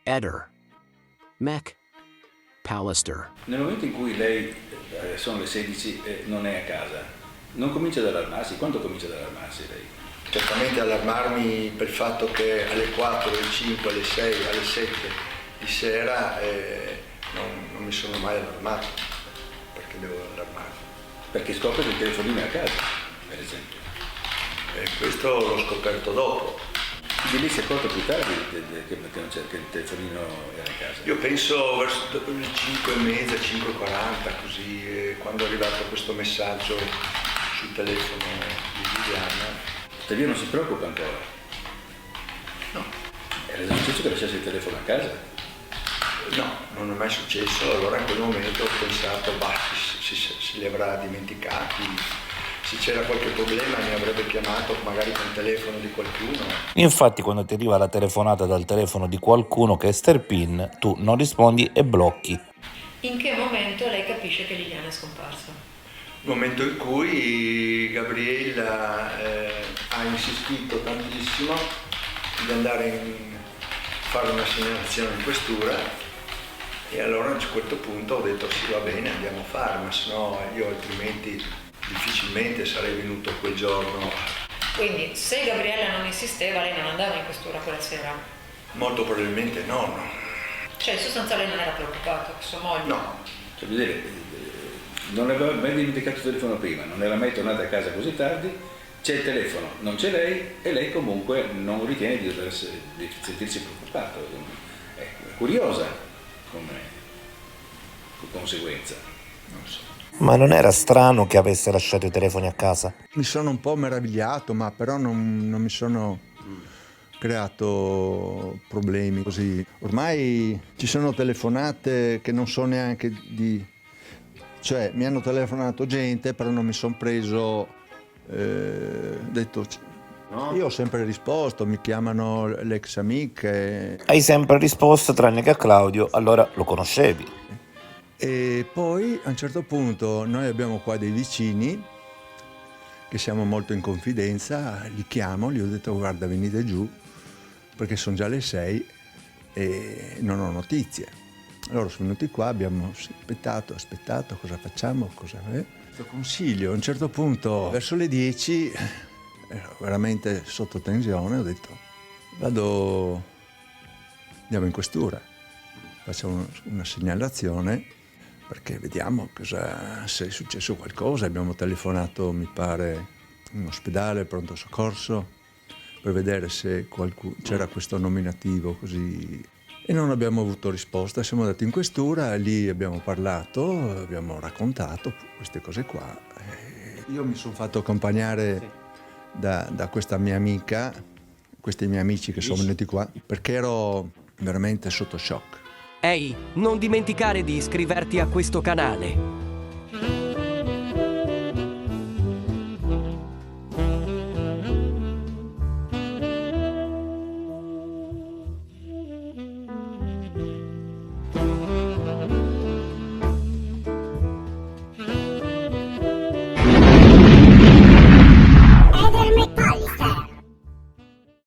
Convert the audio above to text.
Eder, Mac, Pallister. Nel momento in cui lei, sono le 16 e non è a casa, non comincia ad allarmarsi? Quando comincia ad allarmarsi lei? Certamente allarmarmi per il fatto che alle 4, alle 5, alle 6, alle 7 di sera non mi sono mai allarmato. Perché devo allarmarmi? Perché scopre che il telefonino è a casa, per esempio. E questo l'ho scoperto dopo. Quindi lei si è accorto più tardi che il telefonino era a casa? Io penso verso le 5:30, 5:40, così, quando è arrivato questo messaggio sul telefono di Viviana. Tuttavia non si preoccupa ancora? No. Era successo che lasciasse il telefono a casa? No, non è mai successo. Allora in quel momento ho pensato, si li avrà dimenticati. Se c'era qualche problema mi avrebbe chiamato magari con il telefono di qualcuno. Infatti quando ti arriva la telefonata dal telefono di qualcuno che è Sterpin, tu non rispondi e blocchi. In che momento lei capisce che Liliana è scomparsa? Il momento in cui Gabriella ha insistito tantissimo di andare a fare una segnalazione in questura, e allora a un certo punto ho detto sì, va bene, andiamo a fare, ma sennò io altrimenti difficilmente sarei venuto quel giorno. Quindi se Gabriella non insisteva, lei non andava in questura quella sera? Molto probabilmente no. Cioè in sostanza lei non era preoccupata che sua moglie? No. Cioè, vedere, non aveva mai dimenticato il telefono prima, non era mai tornata a casa così tardi, c'è il telefono, non c'è lei e lei comunque non ritiene di sentirsi preoccupato. È curiosa come conseguenza. Non so. Ma non era strano che avesse lasciato i telefoni a casa? Mi sono un po' meravigliato, ma però non mi sono creato problemi così. Ormai ci sono telefonate che non so neanche di... Cioè, mi hanno telefonato gente, però non mi sono preso... detto... No? Io ho sempre risposto, mi chiamano le ex amiche. Hai sempre risposto tranne che a Claudio, allora lo conoscevi. E poi a un certo punto noi abbiamo qua dei vicini che siamo molto in confidenza, li chiamo, gli ho detto guarda venite giù perché sono già le 6 e non ho notizie. Loro sono venuti qua, abbiamo aspettato, cosa facciamo, cosa è? Questo consiglio, a un certo punto verso le 10 ero veramente sotto tensione, ho detto andiamo in questura, facciamo una segnalazione perché vediamo se è successo qualcosa. Abbiamo telefonato, mi pare, in ospedale, pronto soccorso, per vedere se c'era questo nominativo così. E non abbiamo avuto risposta. Siamo andati in questura, lì abbiamo parlato, abbiamo raccontato queste cose qua. Io mi sono fatto accompagnare da questa mia amica, questi miei amici che sono venuti qua, perché ero veramente sotto shock. Ehi, non dimenticare di iscriverti a questo canale.